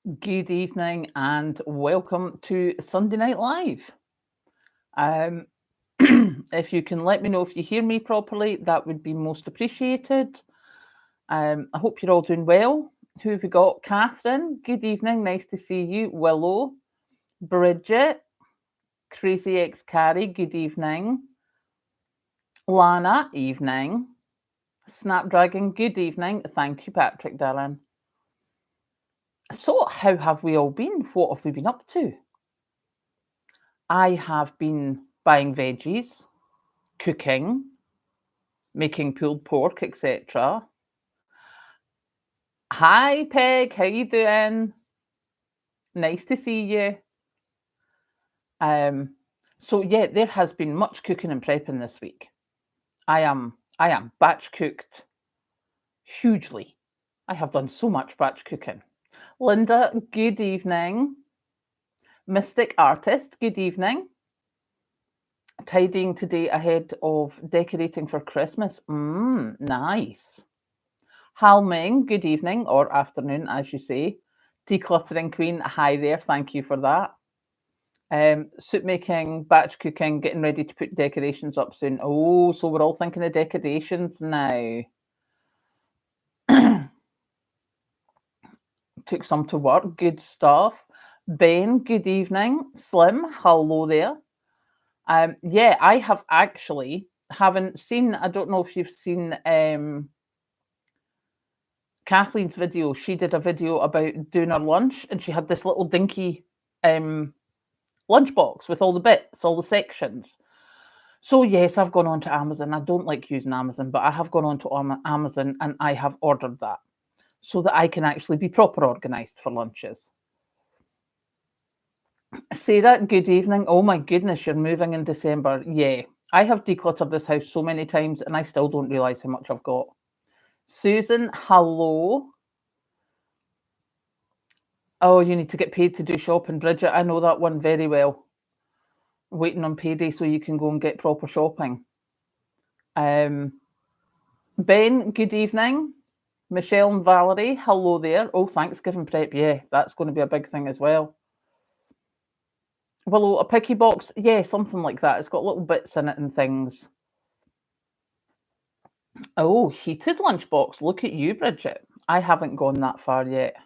Good evening and welcome to Sunday Night Live. Um, if you can let me know if you hear me properly, that would be most appreciated. I hope you're all doing well. Who have we got? Catherine, good evening. Nice to see you. Willow, Bridget, Crazy Ex Carrie, good evening. Lana, evening. Snapdragon, good evening. Thank you, Patrick, darling. So, how have we all been? What have we been up to? I have been buying veggies, cooking, making pulled pork, etc. Hi, Peg. How you doing? Nice to see you. Um, so yeah, there has been much cooking and prepping this week. I am batch cooked hugely. I have done so much batch cooking. Linda, good evening. Mystic Artist, good evening. Tidying today ahead of decorating for Christmas. Nice. Hal Ming, good evening or afternoon, as you say. Decluttering Queen, hi there, thank you for that. Soup making, batch cooking, getting ready to put decorations up soon. Oh, so we're all thinking of decorations now. Took some to work, good stuff. Ben, good evening. Slim, hello there. Yeah, I have actually haven't seen. I don't know if you've seen Kathleen's video. She did a video about doing her lunch, and she had this little dinky lunchbox with all the bits, all the sections. So yes, I've gone on to Amazon. I don't like using Amazon, but I have gone on to Amazon and I have ordered that so that I can actually be proper organised for lunches. Sarah, good evening. Oh my goodness, you're moving in December. Yeah, I have decluttered this house so many times and I still don't realise how much I've got. Susan, hello. Oh, you need to get paid to do shopping, Bridget. I know that one very well. Waiting on payday so you can go and get proper shopping. Ben, good evening. Michelle and Valerie, hello there. Oh, Thanksgiving prep. Yeah, that's going to be a big thing as well. Willow, a picky box. Yeah, something like that. It's got little bits in it and things. Oh, heated lunchbox. Look at you, Bridget. I haven't gone that far yet.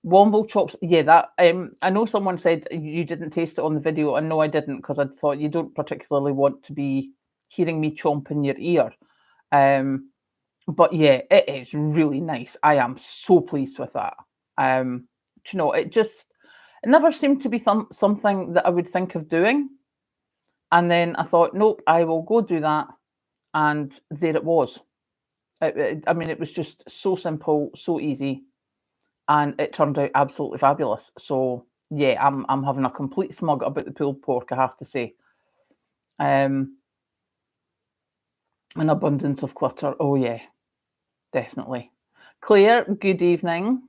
Womble chops. Yeah, that. I know someone said you didn't taste it on the video, and no, I didn't because I thought you don't particularly want to be hearing me chomp in your ear. But yeah, it is really nice. I am so pleased with that. It never seemed to be something that I would think of doing. And then I thought, nope, I will go do that. And there it was. It was just so simple, so easy, and it turned out absolutely fabulous. So yeah, I'm having a complete smug about the pulled pork, I have to say. An abundance of clutter. Oh yeah, definitely. Claire, good evening.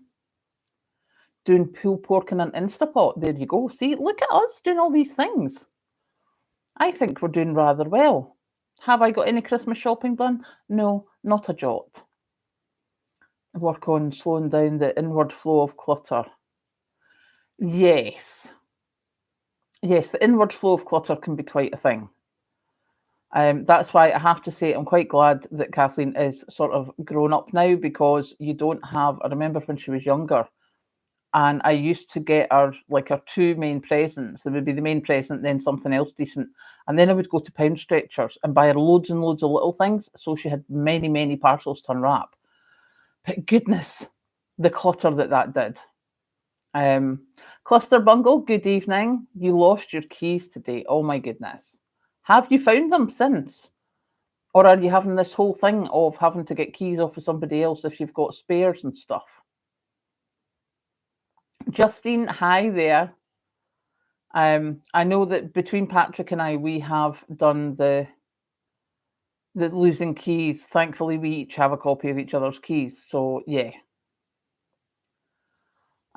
Doing pulled pork in an Instapot. There you go. See, look at us doing all these things. I think we're doing rather well. Have I got any Christmas shopping done? No, not a jot. Work on slowing down the inward flow of clutter. Yes. Yes, the inward flow of clutter can be quite a thing. That's why I have to say I'm quite glad that Kathleen is sort of grown up now because you don't have. I remember when she was younger, and I used to get her like her two main presents. There would be the main present, then something else decent, and then I would go to Pound Stretchers and buy her loads and loads of little things. So she had many, many parcels to unwrap. But goodness, the clutter that did. Cluster Bungle, good evening. You lost your keys today. Oh my goodness. Have you found them since? Or are you having this whole thing of having to get keys off of somebody else if you've got spares and stuff? Justine, hi there. I know that between Patrick and I, we have done the losing keys. Thankfully, we each have a copy of each other's keys. So yeah.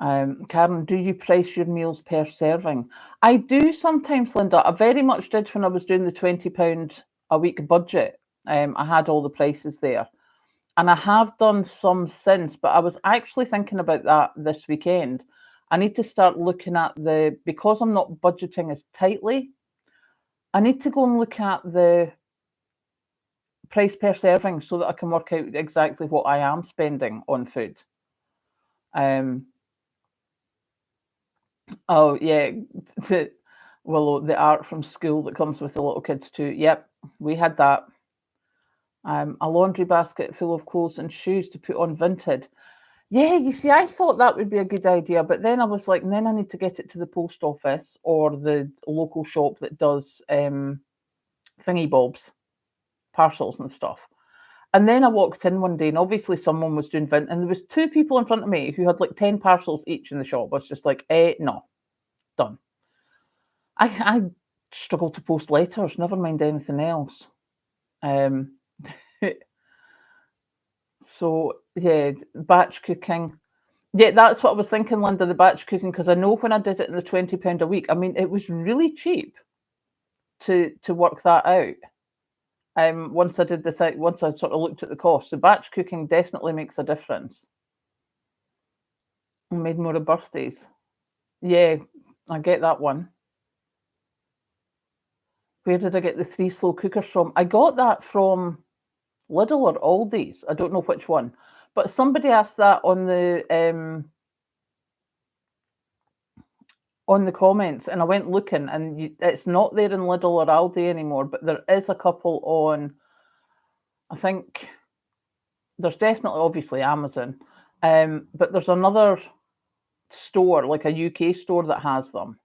Karen, do you price your meals per serving? I do sometimes, Linda. I very much did when I was doing the £20 a week budget. I had all the prices there. And I have done some since, but I was actually thinking about that this weekend. I need to start looking at because I'm not budgeting as tightly, I need to go and look at the price per serving so that I can work out exactly what I am spending on food. Um, oh yeah, the Willow, the art from school that comes with the little kids too. Yep, we had that. A laundry basket full of clothes and shoes to put on Vinted. Yeah, you see, I thought that would be a good idea, but then I was like, then I need to get it to the post office or the local shop that does thingy bobs, parcels and stuff. And then I walked in one day, and obviously someone was doing Vint, and there was two people in front of me who had like 10 parcels each in the shop. I was just like, no, done. I struggle to post letters, never mind anything else. Um, so yeah, batch cooking. Yeah, that's what I was thinking, Linda, the batch cooking, because I know when I did it in the £20 a week, I mean, it was really cheap to work that out. Once I did the thing, once I sort of looked at the cost, so batch cooking definitely makes a difference. I made more of birthdays. Yeah, I get that one. Where did I get the 3 slow cookers from? I got that from Lidl or Aldi's. I don't know which one. But somebody asked that on the comments, and I went looking, and it's not there in Lidl or Aldi anymore, but there is a couple on, I think there's definitely obviously Amazon, but there's another store, like a UK store that has them.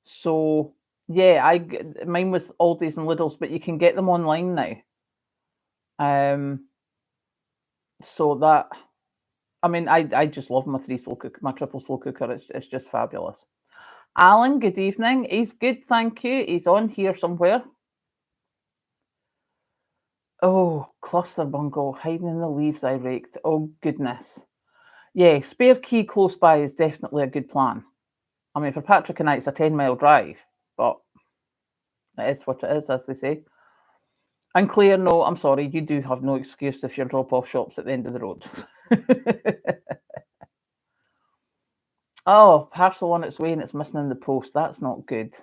So yeah, mine was Aldi's and Lidl's, but you can get them online now. So that, I mean, I just love my my triple slow cooker. It's just fabulous. Alan, good evening. He's good, thank you. He's on here somewhere. Oh, cluster bungle, hiding in the leaves I raked. Oh goodness. Yeah, spare key close by is definitely a good plan. I mean, for Patrick and I, it's a 10-mile drive, but it is what it is, as they say. And Claire, no, I'm sorry, you do have no excuse if your drop-off shop's at the end of the road. Oh, parcel on its way and it's missing in the post. That's not good.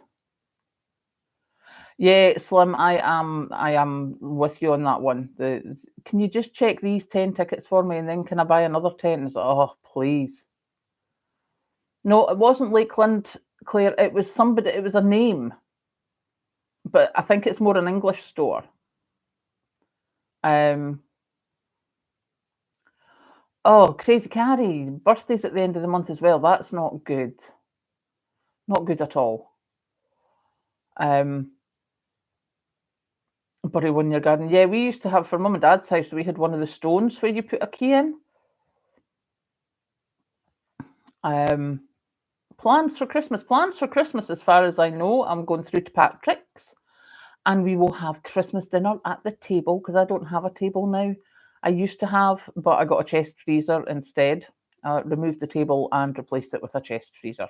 Yeah, Slim, I am with you on that one. Can you just check these 10 tickets for me and then can I buy another 10? Oh, please. No, it wasn't Lakeland, Claire. It was somebody, it was a name, but I think it's more an English store. Oh, Crazy Carrie, birthday's at the end of the month as well. That's not good. Not good at all. Bury one in your garden. Yeah, we used to have, for mum and dad's house, we had one of the stones where you put a key in. Plans for Christmas. Plans for Christmas, as far as I know, I'm going through to Patrick's and we will have Christmas dinner at the table because I don't have a table now. I used to have, but I got a chest freezer instead. Removed the table and replaced it with a chest freezer.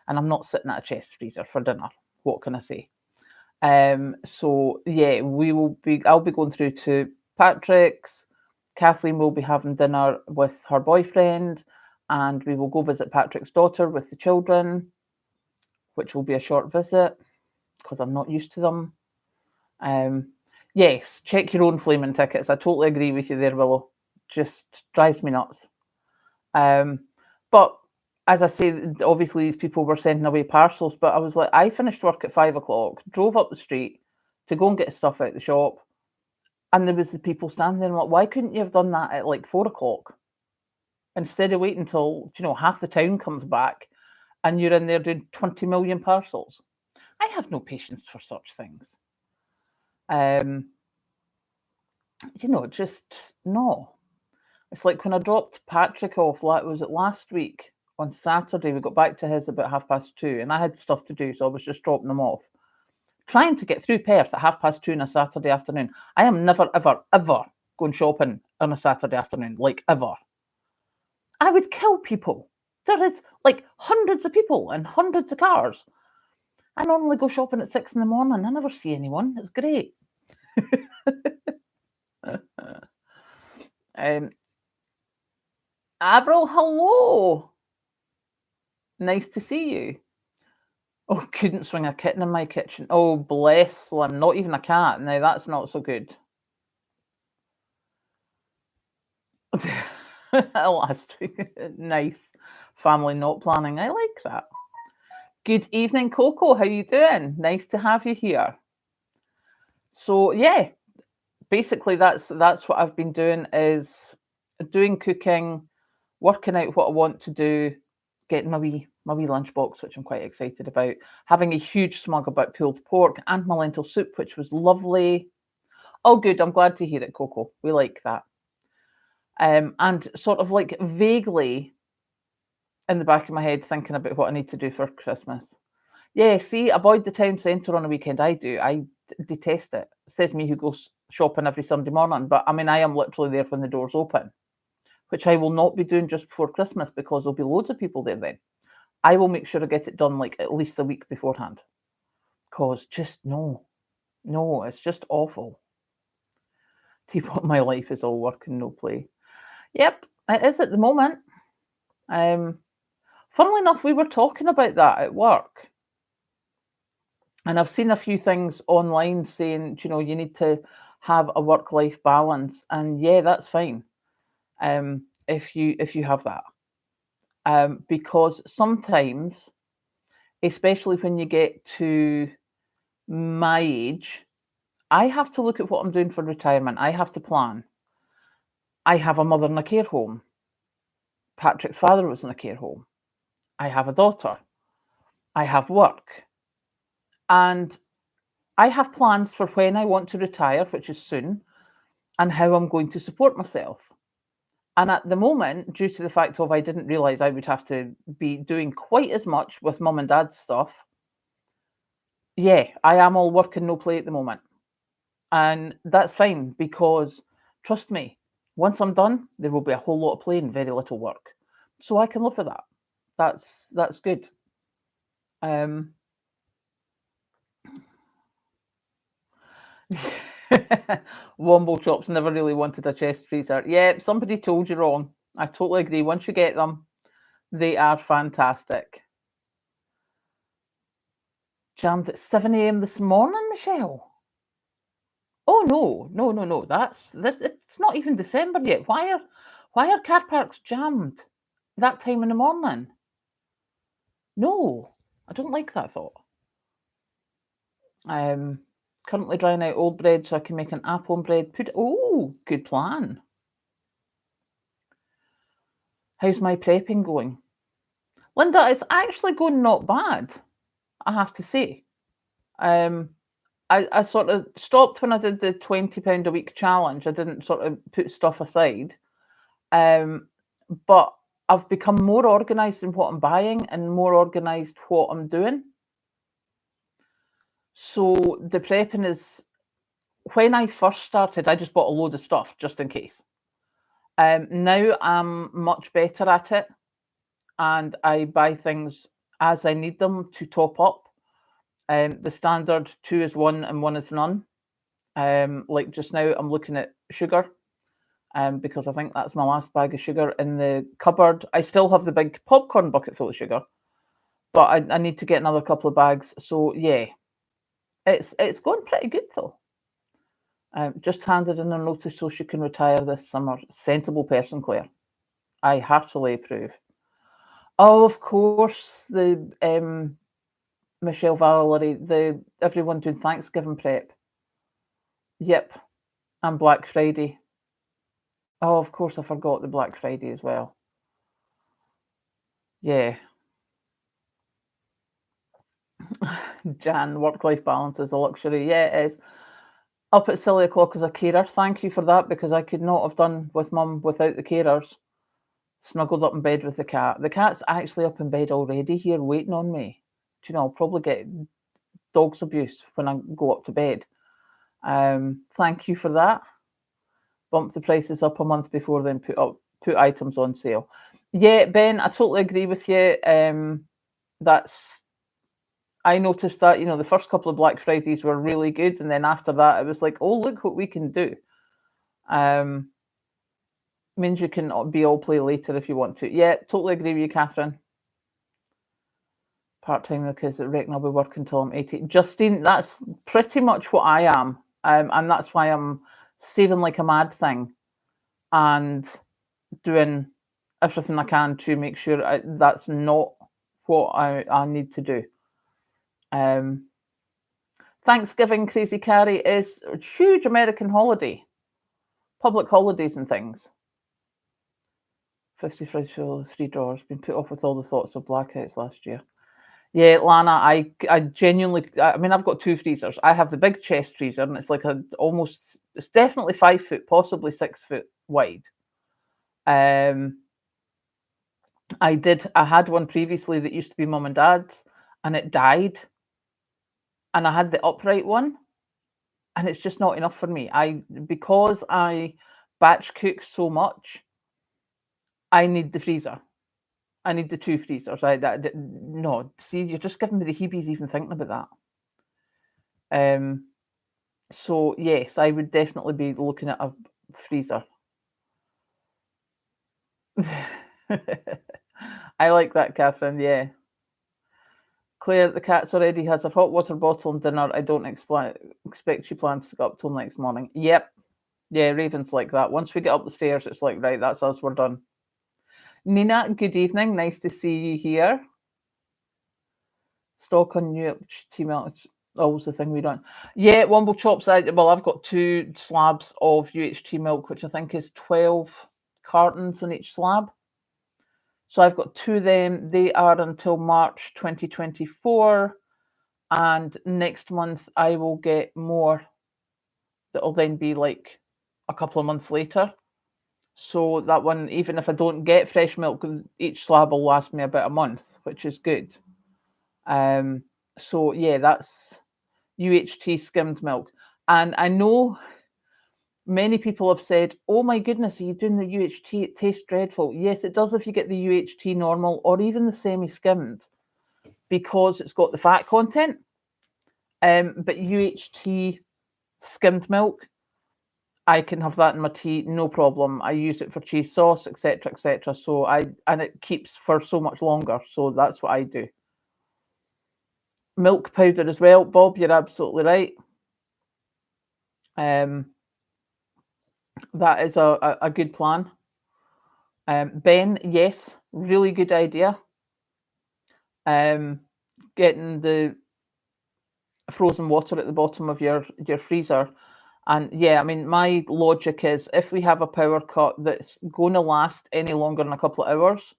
And I'm not sitting at a chest freezer for dinner. What can I say? So yeah, I'll be going through to Patrick's. Kathleen will be having dinner with her boyfriend, and we will go visit Patrick's daughter with the children, which will be a short visit because I'm not used to them. Yes, check your own flaming tickets. I totally agree with you there, Willow. Just drives me nuts. But as I say, obviously these people were sending away parcels, but I was like, I finished work at 5 o'clock, drove up the street to go and get stuff out the shop, and there was the people standing there. I'm like, why couldn't you have done that at like 4 o'clock instead of waiting until half the town comes back and you're in there doing 20 million parcels? I have no patience for such things. Just no. It's like when I dropped Patrick off, was it last week on Saturday? We got back to his about 2:30, and I had stuff to do, so I was just dropping him off. Trying to get through Perth at 2:30 on a Saturday afternoon. I am never, ever, ever going shopping on a Saturday afternoon, like ever. I would kill people. There is like hundreds of people and hundreds of cars. I normally go shopping at 6 in the morning. I never see anyone. It's great. Um, Avril, hello. Nice to see you. Oh, couldn't swing a kitten in my kitchen. Oh, bless Slim. Not even a cat. Now that's not so good. Last week. Nice. Family not planning. I like that. Good evening, Coco. How you doing? Nice to have you here. So yeah, basically that's what I've been doing is doing cooking, working out what I want to do, getting my wee lunchbox, which I'm quite excited about, having a huge smug about pulled pork and my lentil soup, which was lovely. Oh, good. I'm glad to hear it, Coco. We like that. And sort of like vaguely in the back of my head thinking about what I need to do for Christmas. Yeah, see, avoid the town centre on a weekend. I do. I detest it. Says me who goes shopping every Sunday morning. But I mean, I am literally there when the doors open, which I will not be doing just before Christmas because there'll be loads of people there then. I will make sure I get it done like at least a week beforehand. Because just no, it's just awful. Teapot, my life is all work and no play. Yep, it is at the moment. Um, Funnily enough, we were talking about that at work. And I've seen a few things online saying, you need to have a work-life balance. And yeah, that's fine. If you have that. Because sometimes, especially when you get to my age, I have to look at what I'm doing for retirement. I have to plan. I have a mother in a care home. Patrick's father was in a care home. I have a daughter. I have work. And I have plans for when I want to retire, which is soon, and how I'm going to support myself. And at the moment, due to the fact of I didn't realize I would have to be doing quite as much with mum and dad's stuff, yeah, I am all work and no play at the moment. And that's fine because trust me, once I'm done, there will be a whole lot of play and very little work. So I can live with that. That's good. Um Wombo chops never really wanted a chest freezer. Yeah, somebody told you wrong. I totally agree. Once you get them, they are fantastic. Jammed at 7 a.m. this morning, Michelle. Oh no, no, no, no. That's this. It's not even December yet. Why are car parks jammed that time in the morning? No, I don't like that thought. Um, Currently drying out old bread so I can make an apple and bread pudding. Oh, good plan. How's my prepping going? Linda, it's actually going not bad, I have to say. Um, I sort of stopped when I did the £20 a week challenge. I didn't sort of put stuff aside. But I've become more organized in what I'm buying and more organized what I'm doing. So the prepping is when I first started, I just bought a load of stuff just in case. Now I'm much better at it and I buy things as I need them to top up. The standard two is one and one is none. Like just now, I'm looking at sugar because I think that's my last bag of sugar in the cupboard. I still have the big popcorn bucket full of sugar, but I need to get another couple of bags. So yeah, it's going pretty good though. Just handed in a notice so she can retire this summer. Sensible person, Claire. I heartily approve. Oh, of course, the Michelle Valerie, the everyone doing Thanksgiving prep. Yep, and Black Friday. Oh, of course, I forgot the Black Friday as well. Yeah. Jan, work-life balance is a luxury. Yeah, it is. Up at silly o'clock as a carer. Thank you for that because I could not have done with mum without the carers. Snuggled up in bed with the cat. The cat's actually up in bed already here waiting on me. Do you know, I'll probably get dog's abuse when I go up to bed. Thank you for that. Bump the prices up a month before then put items on sale. Yeah, Ben, I totally agree with you. That's I noticed that, the first couple of Black Fridays were really good, and then after that, it was like, oh, look what we can do. Um, Means you can be all play later if you want to. Yeah, totally agree with you, Catherine. Part-time because I reckon I'll be working till I'm 80. Justine, that's pretty much what I am. And that's why I'm saving like a mad thing and doing everything I can to make sure that's not what I need to do. Thanksgiving, Crazy Carrie, is a huge American holiday. Public holidays and things. 50 fridge full of $3. Been put off with all the thoughts of blackouts last year. Yeah, Lana, I genuinely, I mean, I've got 2 freezers. I have the big chest freezer, and it's like it's definitely 5 foot, possibly 6 foot wide. I had one previously that used to be mum and dad's, and it died. And I had the upright one, and it's just not enough for me. Because I batch cook so much, I need the freezer. I need the 2 freezers. No, see, you're just giving me the heebies even thinking about that. So yes, I would definitely be looking at a freezer. I like that, Catherine. Yeah. Claire, the cat's already has her hot water bottle and dinner. I don't expect she plans to go up till next morning. Yep. Yeah, Raven's like that. Once we get up the stairs, it's like, right, that's us, we're done. Nina, good evening. Nice to see you here. Stock on UHT milk. It's always the thing we don't. Yeah, Womble Chops. I've got 2 slabs of UHT milk, which I think is 12 cartons in each slab. So I've got 2 of them. They are until March 2024. And next month I will get more. That'll then be like a couple of months later. So that one, even if I don't get fresh milk, each slab will last me about a month, which is good. So yeah, that's UHT skimmed milk. And I know many people have said, oh my goodness, are you doing the UHT? It tastes dreadful. Yes, it does if you get the UHT normal or even the semi-skimmed, because it's got the fat content. But UHT skimmed milk, I can have that in my tea, no problem. I use it for cheese sauce, etc., etc. So and it keeps for so much longer. So that's what I do. Milk powder as well, Bob. You're absolutely right. That is a good plan. Ben, yes, really good idea. Getting the frozen water at the bottom of your freezer. And yeah, I mean, my logic is if we have a power cut that's going to last any longer than a couple of hours,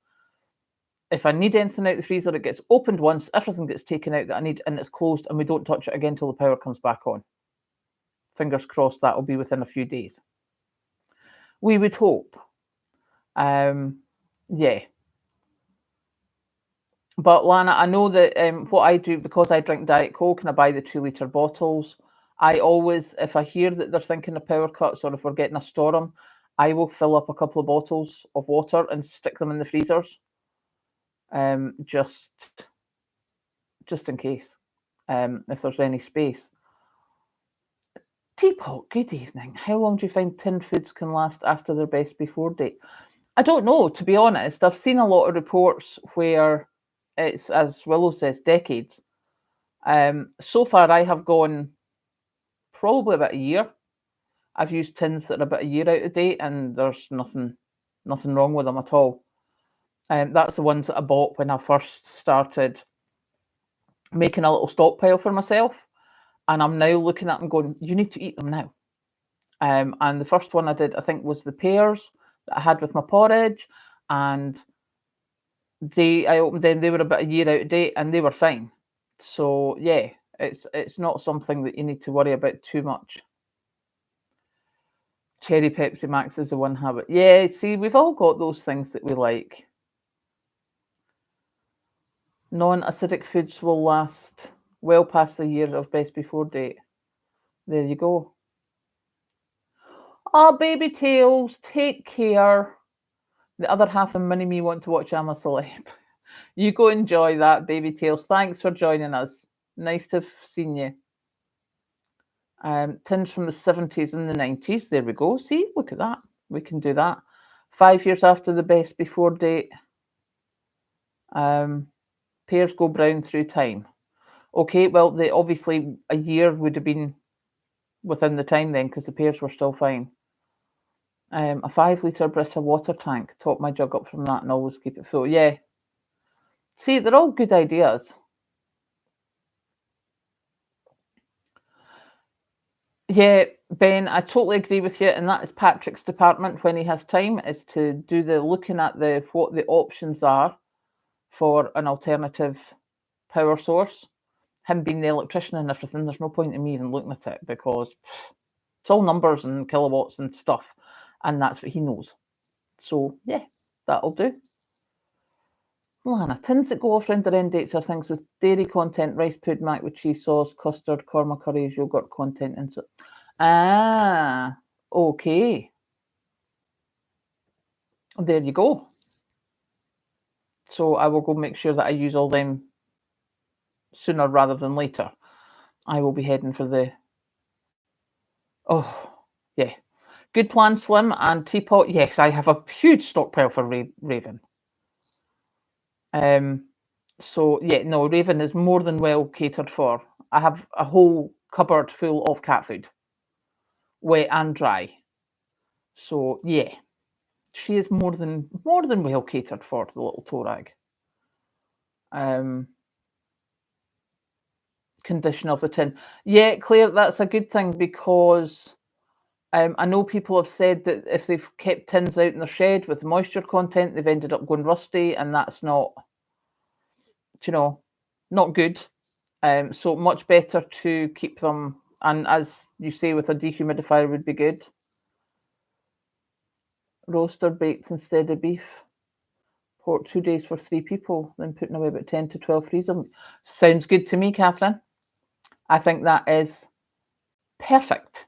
if I need anything out the freezer, it gets opened once, everything gets taken out that I need, and it's closed, and we don't touch it again until the power comes back on. Fingers crossed that will be within a few days. We would hope. Yeah. But Lana, I know that what I do, because I drink Diet Coke and I buy the 2-litre bottles, I always, if I hear that they're thinking of power cuts or if we're getting a storm, I will fill up a couple of bottles of water and stick them in the freezers, just in case, if there's any space. Teapot, good evening. How long do you find tinned foods can last after their best before date? I don't know, to be honest. I've seen a lot of reports where it's, as Willow says, decades. So far, I have gone probably about a year. I've used tins that are about a year out of date, and there's nothing wrong with them at all. That's the ones that I bought when I first started making a little stockpile for myself, and I'm now looking at them going, you need to eat them now. And the first one I did, I think, was the pears that I had with my porridge, and I opened them. They were about a year out of date, and they were fine. So yeah, it's not something that you need to worry about too much. Cherry Pepsi Max is the one habit. Yeah, see, we've all got those things that we like. Non-acidic foods will last well past the year of best before date. There you go. Oh, baby tails, take care. The other half of Mini Me want to watch I'm a Celeb. You go enjoy that, baby tails. Thanks for joining us. Nice to have seen you. Tins from the 70s and the 90s. There we go. See, look at that. We can do that. 5 years after the best before date. Pears go brown through time. Okay, well, obviously a year would have been within the time then because the pears were still fine. A 5 litre Brita water tank. Top my jug up from that and always keep it full. Yeah. See, they're all good ideas. Yeah, Ben, I totally agree with you, and that is Patrick's department when he has time, is to do the looking at what the options are for an alternative power source. Him being the electrician and everything, there's no point in me even looking at it because it's all numbers and kilowatts and stuff, and that's what he knows. So yeah, that'll do. Lana, tins that go off round their end dates are things with dairy content, rice pudding, mac with cheese sauce, custard, korma curries, yogurt content, and so. Ah, okay. There you go. So I will go make sure that I use all them sooner rather than later. I will be heading for the. Oh, yeah. Good plan, Slim, and Teapot. Yes, I have a huge stockpile for Raven. So yeah, no, Raven is more than well catered for. I have a whole cupboard full of cat food, wet and dry. So yeah, she is more than well catered for, the little Torag. Condition of the tin. Yeah, Claire, that's a good thing because I know people have said that if they've kept tins out in their shed with moisture content, they've ended up going rusty, and that's not, not good. So much better to keep them, and as you say, with a dehumidifier would be good. Roast or baked instead of beef. Pork 2 days for 3 people, then putting away about 10 to 12 freezer. Sounds good to me, Catherine. I think that is perfect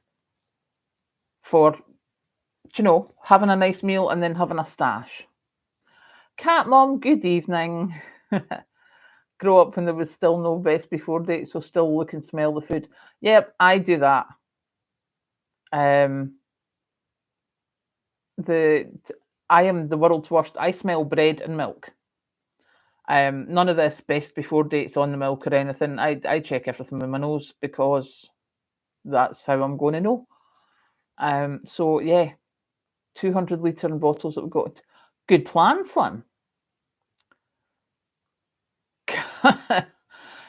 for, having a nice meal and then having a stash. Cat Mom, good evening. Grow up when there was still no best before date, so still look and smell the food. Yep, I do that. I am the world's worst. I smell bread and milk. None of this best before dates on the milk or anything. I check everything with my nose because that's how I'm going to know. So yeah, 200 litre in bottles that we've got. Good plan, Slim.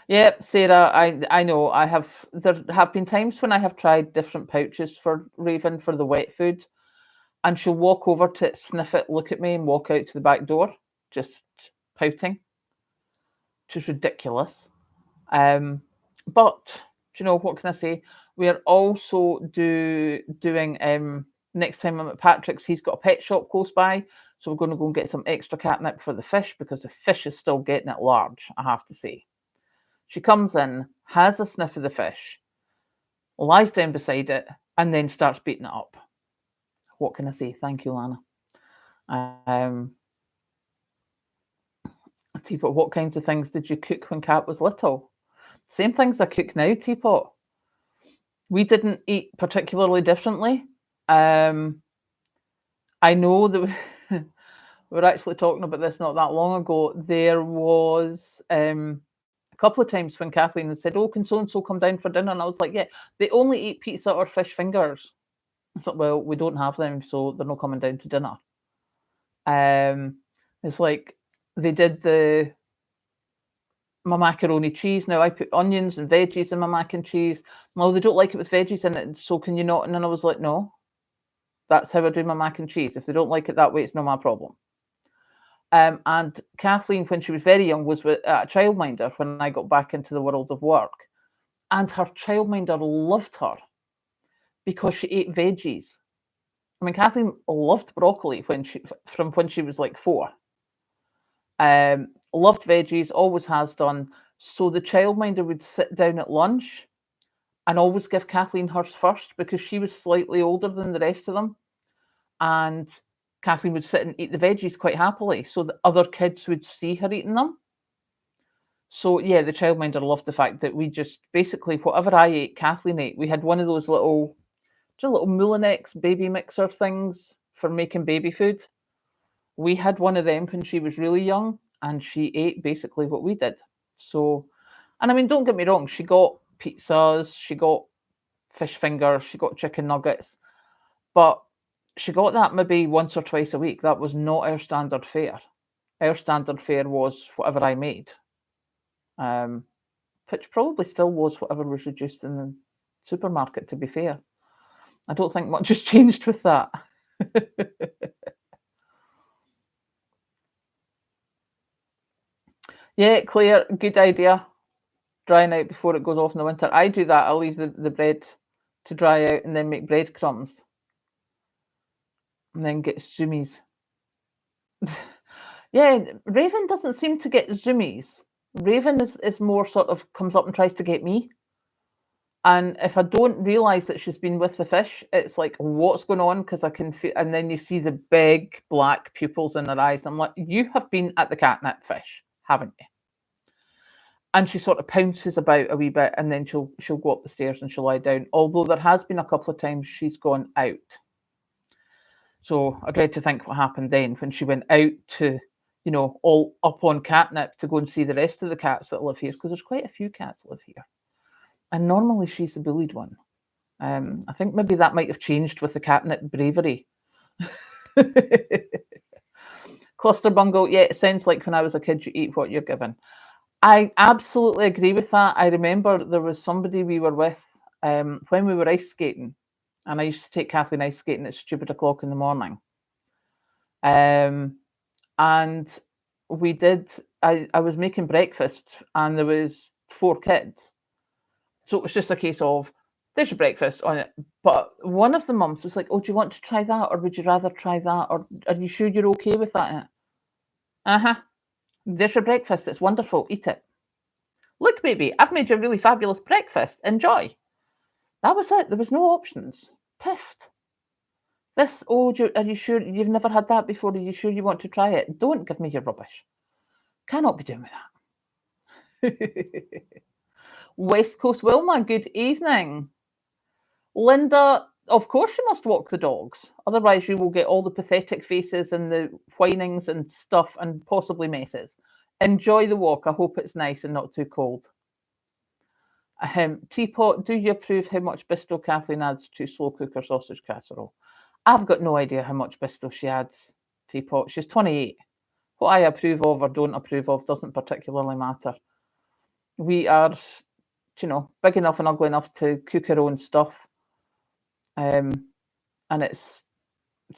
Yep, Sarah, I know. There have been times when I have tried different pouches for Raven for the wet food, and she'll walk over to it, sniff it, look at me, and walk out to the back door, just pouting, which is ridiculous. But what can I say? We are also doing next time I'm at Patrick's. He's got a pet shop close by, so we're going to go and get some extra catnip for the fish because the fish is still getting it large, I have to say. She comes in, has a sniff of the fish, lies down beside it, and then starts beating it up. What can I say? Thank you, Lana. Teapot, what kinds of things did you cook when Cat was little? Same things I cook now, Teapot. We didn't eat particularly differently. I know that we were actually talking about this not that long ago. There was a couple of times when Kathleen had said, "Oh, can so and so come down for dinner?" And I was like, "Yeah, they only eat pizza or fish fingers." I thought, well, we don't have them, so they're not coming down to dinner. It's like they did my macaroni cheese. Now I put onions and veggies in my mac and cheese. No, they don't like it with veggies in it, so can you not? And then I was like, no, that's how I do my mac and cheese. If they don't like it that way, it's not my problem. And Kathleen, when she was very young, was with a childminder when I got back into the world of work. And her childminder loved her because she ate veggies. I mean, Kathleen loved broccoli from when she was like 4. Loved veggies, always has done. So the childminder would sit down at lunch and always give Kathleen hers first because she was slightly older than the rest of them. And Kathleen would sit and eat the veggies quite happily so that other kids would see her eating them. So yeah, the childminder loved the fact that we just basically whatever I ate, Kathleen ate. We had one of those little Moulinex baby mixer things for making baby food. We had one of them when she was really young, and she ate basically what we did. So, and I mean, don't get me wrong, she got pizzas, she got fish fingers, she got chicken nuggets, but she got that maybe once or twice a week. That was not our standard fare. Our standard fare was whatever I made, um, which probably still was whatever was reduced in the supermarket, to be fair. I don't think much has changed with that. Yeah, Claire, good idea. Drying out before it goes off in the winter. I do that. I'll leave the bread to dry out and then make breadcrumbs and then get zoomies. Yeah, Raven doesn't seem to get zoomies. Raven is more sort of comes up and tries to get me. And if I don't realise that she's been with the fish, it's like, what's going on? Because I can feel, and then you see the big black pupils in her eyes. I'm like, you have been at the catnip fish, haven't you? And she sort of pounces about a wee bit, and then she'll go up the stairs and she'll lie down. Although there has been a couple of times she's gone out. So I dread to think what happened then when she went out to, all up on catnip to go and see the rest of the cats that live here, because there's quite a few cats that live here. And normally she's the bullied one. I think maybe that might have changed with the catnip bravery. Cluster bungle, yeah, it sounds like when I was a kid, you eat what you're given. I absolutely agree with that. I remember there was somebody we were with when we were ice skating, and I used to take Kathleen ice skating at stupid o'clock in the morning. And we did, I was making breakfast, and there was 4 kids. So it was just a case of, there's your breakfast on it. But one of the mums was like, oh, do you want to try that? Or would you rather try that? Or are you sure you're okay with that? Uh-huh. There's your breakfast. It's wonderful. Eat it. Look, baby, I've made you a really fabulous breakfast. Enjoy. That was it. There was no options. Piffed. This, oh, are you sure you've never had that before? Are you sure you want to try it? Don't give me your rubbish. Cannot be doing with that. West Coast Wilma, good evening. Linda, of course you must walk the dogs. Otherwise you will get all the pathetic faces and the whinings and stuff and possibly messes. Enjoy the walk. I hope it's nice and not too cold. Teapot, do you approve how much Bisto Kathleen adds to slow cooker sausage casserole? I've got no idea how much Bisto she adds, Teapot. She's 28. What I approve of or don't approve of doesn't particularly matter. We are, big enough and ugly enough to cook our own stuff. And it's,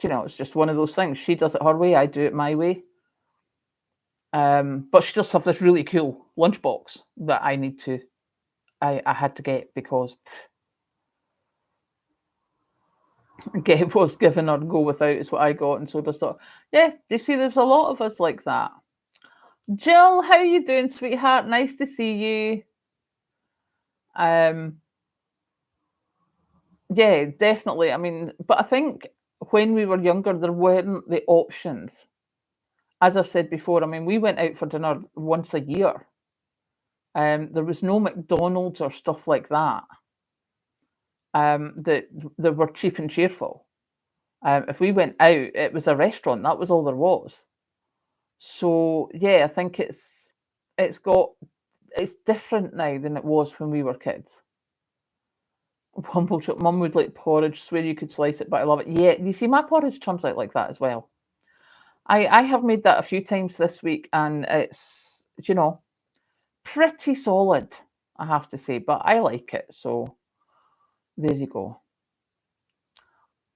it's just one of those things. She does it her way, I do it my way. But she does have this really cool lunchbox that I had to get because get what's given or go without is what I got, and so does that. Yeah, you see, there's a lot of us like that. Jill, how you doing, sweetheart? Nice to see you. Yeah, definitely. I mean, but I think when we were younger, there weren't the options. As I've said before, I mean, we went out for dinner once a year. There was no McDonald's or stuff like that. That were cheap and cheerful. If we went out, it was a restaurant. That was all there was. So yeah, I think it's different now than it was when we were kids. Mum would like porridge. Swear you could slice it, but I love it. Yeah, you see, my porridge turns out like that as well. I have made that a few times this week, and it's pretty solid, I have to say, but I like it. So there you go.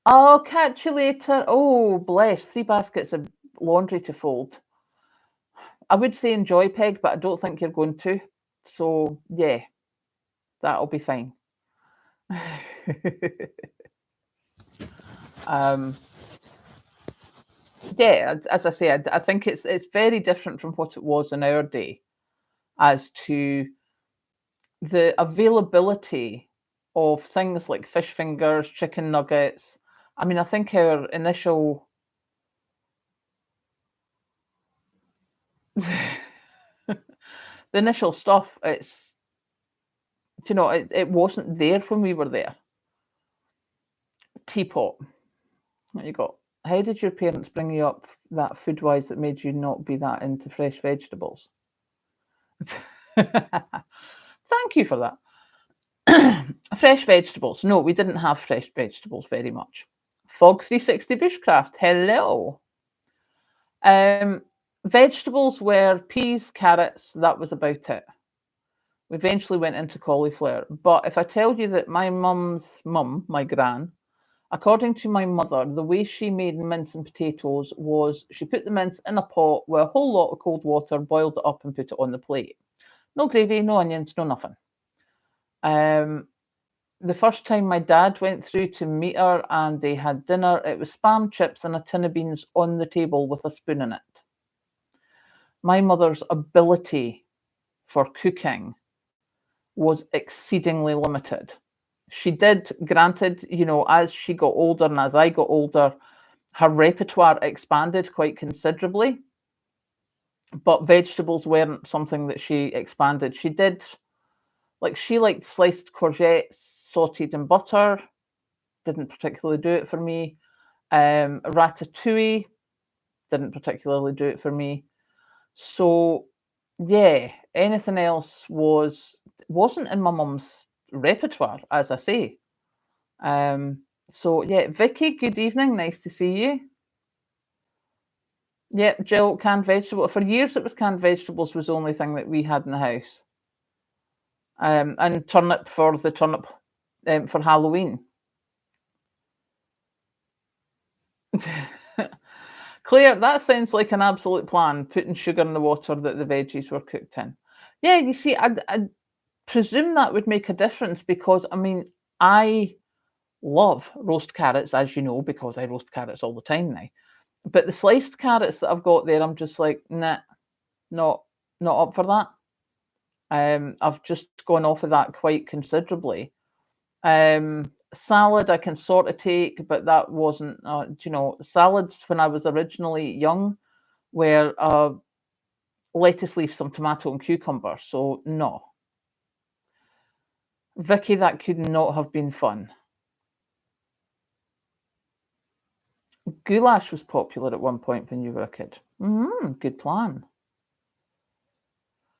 I'll catch you later. Oh, bless. 3 baskets of laundry to fold. I would say enjoy, Peg, but I don't think you're going to. So, yeah, that'll be fine. Yeah, as I say, I think it's very different from what it was in our day as to the availability of things like fish fingers, chicken nuggets. I mean, I think our initial the initial stuff, it's it wasn't there when we were there. Teapot. What you got? how did your parents bring you up that food-wise that made you not be that into fresh vegetables? Thank you for that. Fresh vegetables. No, we didn't have fresh vegetables very much. Fog360 Bushcraft, hello. Vegetables were peas, carrots, that was about it. We eventually went into cauliflower. But if I tell you that my mum's mum, my gran, according to my mother, the way she made mince and potatoes was she put the mince in a pot with a whole lot of cold water, boiled it up, and put it on the plate. No gravy, no onions, no nothing. The first time my dad went through to meet her and they had dinner, it was spam, chips, and a tin of beans on the table with a spoon in it. My mother's ability for cooking was exceedingly limited. She did, granted, as she got older and as I got older, her repertoire expanded quite considerably, but vegetables weren't something that she expanded. She did, she liked sliced courgettes sauteed in butter, didn't particularly do it for me. Ratatouille didn't particularly do it for me. So, yeah, anything else wasn't in my mum's repertoire, as I say. So yeah, Vicky, good evening. Nice to see you. Yep, Jill, canned vegetable. For years, it was canned vegetables was the only thing that we had in the house. And turnip for the turnip for Halloween. Claire, that sounds like an absolute plan, putting sugar in the water that the veggies were cooked in. Yeah, you see, I presume that would make a difference because, I mean, I love roast carrots, as you know, because I roast carrots all the time now. But the sliced carrots that I've got there, I'm just like, nah, not up for that. I've just gone off of that quite considerably. Salad I can sort of take, but that wasn't, salads when I was originally young were lettuce leaf, some tomato and cucumber. So no. Vicky, that could not have been fun. Goulash was popular at one point when you were a kid. Good plan.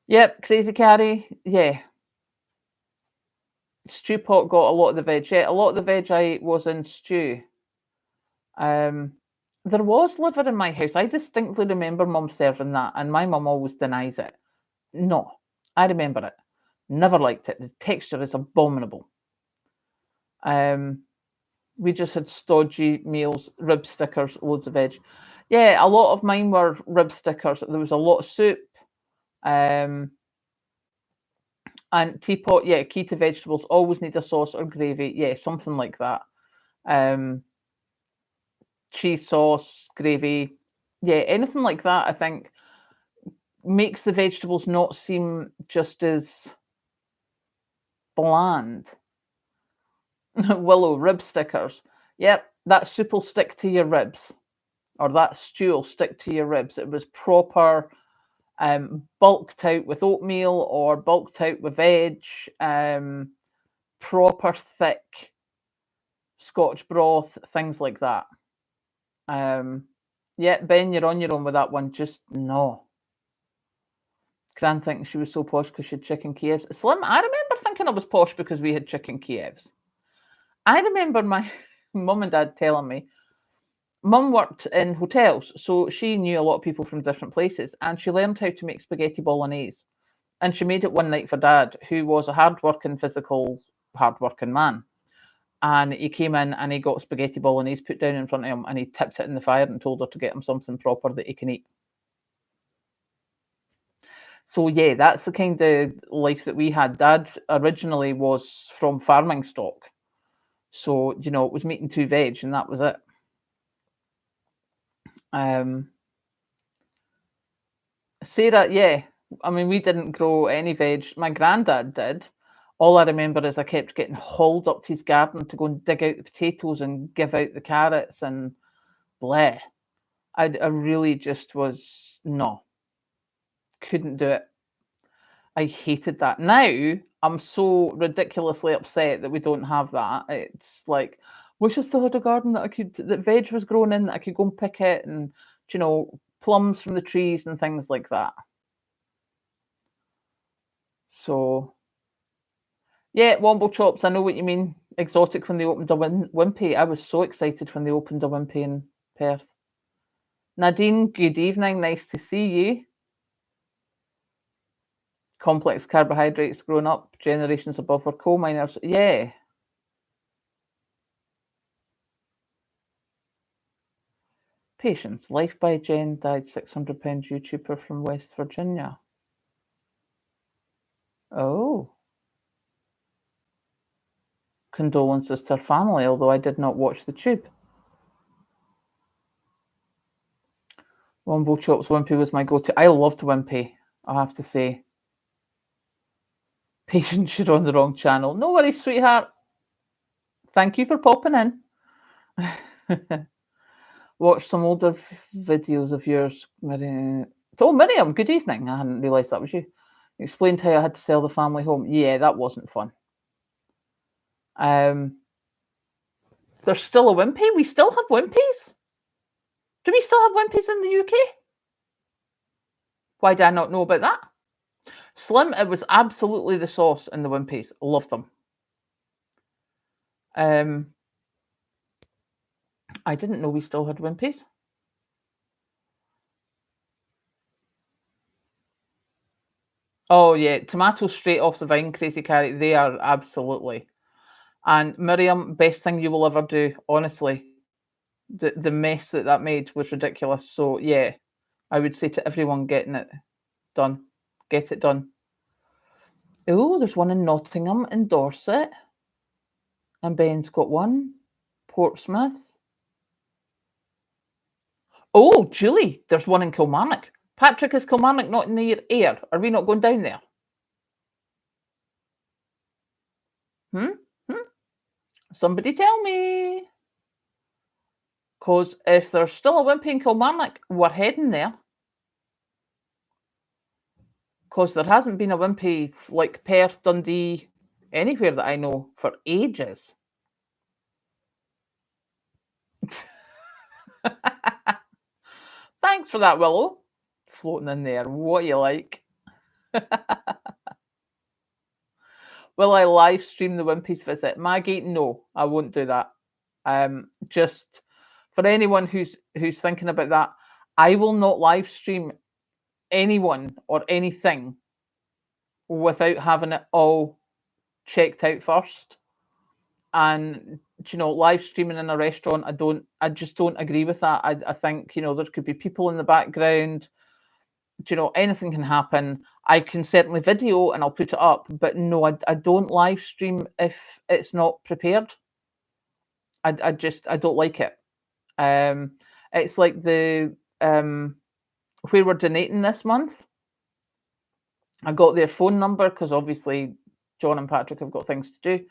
Yep, Crazy Carrie, yeah. Stew pot got a lot of the veg. Yeah, a lot of the veg I ate was in stew. There was liver in my house. I distinctly remember mum serving that, and my mum always denies it. No, I remember it. Never liked it. The texture is abominable. We just had stodgy meals, rib stickers, loads of veg. Yeah, a lot of mine were rib stickers. There was a lot of soup. And teapot, yeah, key to vegetables, always need a sauce or gravy. Yeah, something like that. Cheese sauce, gravy. Yeah, anything like that, I think, makes the vegetables not seem just as bland. Willow, rib stickers. Yep, that soup will stick to your ribs, or that stew will stick to your ribs. It was proper, bulked out with oatmeal or bulked out with veg, proper thick Scotch broth, things like that. Yeah, Ben, you're on your own with that one. Just no. Gran thinking she was so posh because she had chicken Kievs. Slim, I remember thinking I was posh because we had chicken Kievs. I remember my mum and dad telling me, mum worked in hotels, so she knew a lot of people from different places, and she learned how to make spaghetti bolognese. And she made it one night for dad, who was a hard-working, physical, hard-working man. And he came in and he got spaghetti bolognese put down in front of him, and he tipped it in the fire and told her to get him something proper that he can eat. So yeah, that's the kind of life that we had. Dad originally was from farming stock. So, it was meat and two veg, and that was it. Sarah, yeah. I mean, we didn't grow any veg. My granddad did. All I remember is I kept getting hauled up to his garden to go and dig out the potatoes and give out the carrots and bleh. I really just was, no, couldn't do it. I hated that. Now I'm so ridiculously upset that we don't have that. It's like, Wish I still had a garden that veg was grown in, that I could go and pick it and, plums from the trees and things like that. So, yeah, Womble Chops, I know what you mean. Exotic when they opened a Wimpy. I was so excited when they opened a Wimpy in Perth. Nadine, good evening. Nice to see you. Complex carbohydrates growing up, generations above were coal miners. Yeah. Patience. Life by Jen died £600 YouTuber from West Virginia. Oh. Condolences to her family, although I did not watch the tube. Womble Chops Wimpy was my go-to. I loved Wimpy, I have to say. Patience, you're on the wrong channel. No worries, sweetheart. Thank you for popping in. Watch some older videos of yours, Miriam. Oh, Miriam, good evening. I hadn't realised that was you. Explained how I had to sell the family home. Yeah, that wasn't fun. There's still a Wimpy? We still have Wimpies? Do we still have Wimpies in the UK? Why did I not know about that? Slim, it was absolutely the sauce in the Wimpies. Love them. I didn't know we still had Wimpies. Oh yeah, tomatoes straight off the vine, Crazy Carrie. They are absolutely. And Miriam, best thing you will ever do, honestly. The mess that made was ridiculous. So yeah, I would say to everyone getting it done, get it done. Oh, there's one in Nottingham and Dorset, and Ben's got one. Portsmouth. Oh, Julie, there's one in Kilmarnock. Patrick, is Kilmarnock not in the air? Are we not going down there? Somebody tell me. Because if there's still a Wimpy in Kilmarnock, we're heading there. Because there hasn't been a Wimpy like Perth, Dundee, anywhere that I know for ages. Thanks for that, Willow. Floating in there. What you like? Will I live stream the Wimpy's visit? Maggie, no, I won't do that. Just for anyone who's thinking about that, I will not live stream anyone or anything without having it all checked out first. And live streaming in a restaurant, I just don't agree with that. I think there could be people in the background. Anything can happen. I can certainly video and I'll put it up, but no, I don't live stream if it's not prepared. I don't like it. It's like the where we're donating this month. I got their phone number because obviously John and Patrick have got things to do.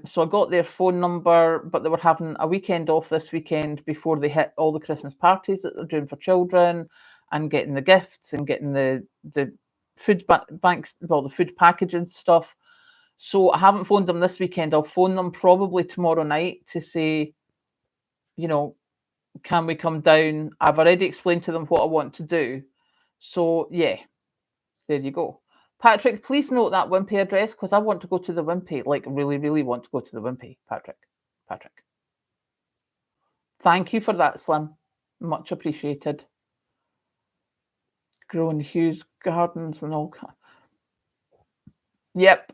So I got their phone number, but they were having a weekend off this weekend before they hit all the Christmas parties that they're doing for children and getting the gifts and getting the food banks, well, the food packaging stuff. So I haven't phoned them this weekend. I'll phone them probably tomorrow night to say, can we come down? I've already explained to them what I want to do. So yeah, there you go. Patrick, please note that Wimpy address because I want to go to the Wimpy. Like, really, really want to go to the Wimpy, Patrick. Thank you for that, Slim. Much appreciated. Growing Hughes Gardens and all. Yep.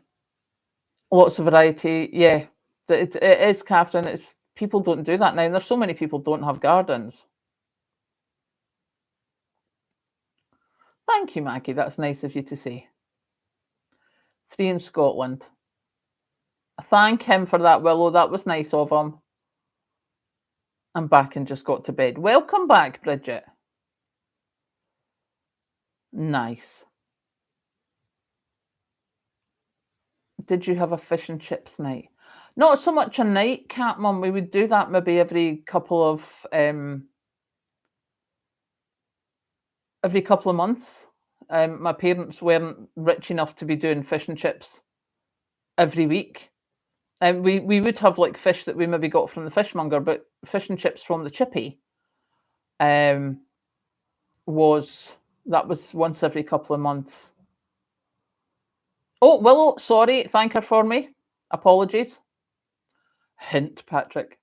Lots of variety. Yeah. It is, Catherine. It's people don't do that now. And there's so many people don't have gardens. Thank you, Maggie. That's nice of you to say. 3 in Scotland. Thank him for that, Willow. That was nice of him. I'm back and just got to bed. Welcome back, Bridget. Nice. Did you have a fish and chips night? Not so much a night, Cat Mum. We would do that maybe every couple of months. My parents weren't rich enough to be doing fish and chips every week. And we would have like fish that we maybe got from the fishmonger, but fish and chips from the chippy um, was that was once every couple of months. Oh, Willow, sorry, thank her for me. Apologies. Hint, Patrick.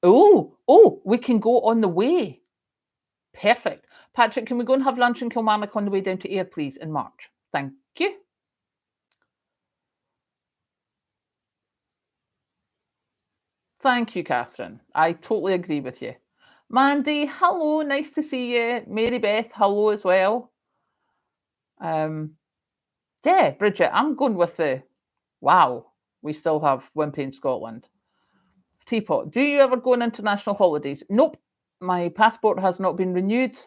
Oh, we can go on the way. Perfect. Patrick, can we go and have lunch in Kilmarnock on the way down to Ayr, please, in March? Thank you. Thank you, Catherine. I totally agree with you. Mandy, hello, nice to see you. Mary Beth, hello as well. Yeah, Bridget, I'm going with the wow. We still have Wimpy in Scotland. Teapot, do you ever go on international holidays? Nope. My passport has not been renewed.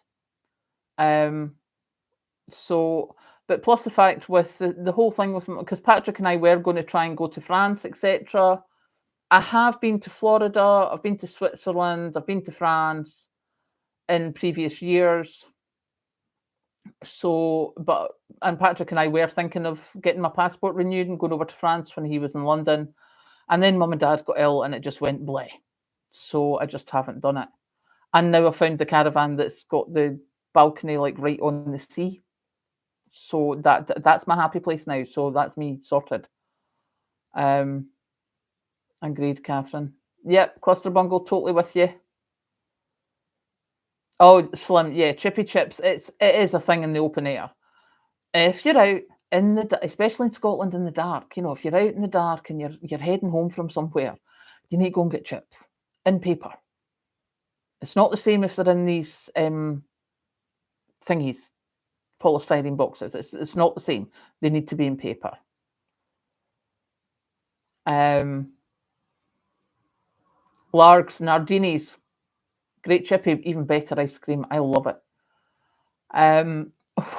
Um, so, but plus the fact with the whole thing with because Patrick and I were going to try and go to France, etc. I have been to Florida, I've been to Switzerland, I've been to France in previous years. So, but and Patrick and I were thinking of getting my passport renewed and going over to France when he was in London. And then mum and dad got ill and it just went bleh. So I just haven't done it. And now I found the caravan that's got the balcony like right on the sea. So that's my happy place now. So that's me sorted. Um, agreed, Catherine. Yep, cluster bungle, totally with you. Oh, Slim, yeah, chippy chips. It is a thing in the open air. If you're out in especially in Scotland in the dark, if you're out in the dark and you're heading home from somewhere, you need to go and get chips in paper. It's not the same if they're in these thingies, polystyrene boxes. It's not the same. They need to be in paper. Largs, Nardini's, great chippy, even better ice cream. I love it.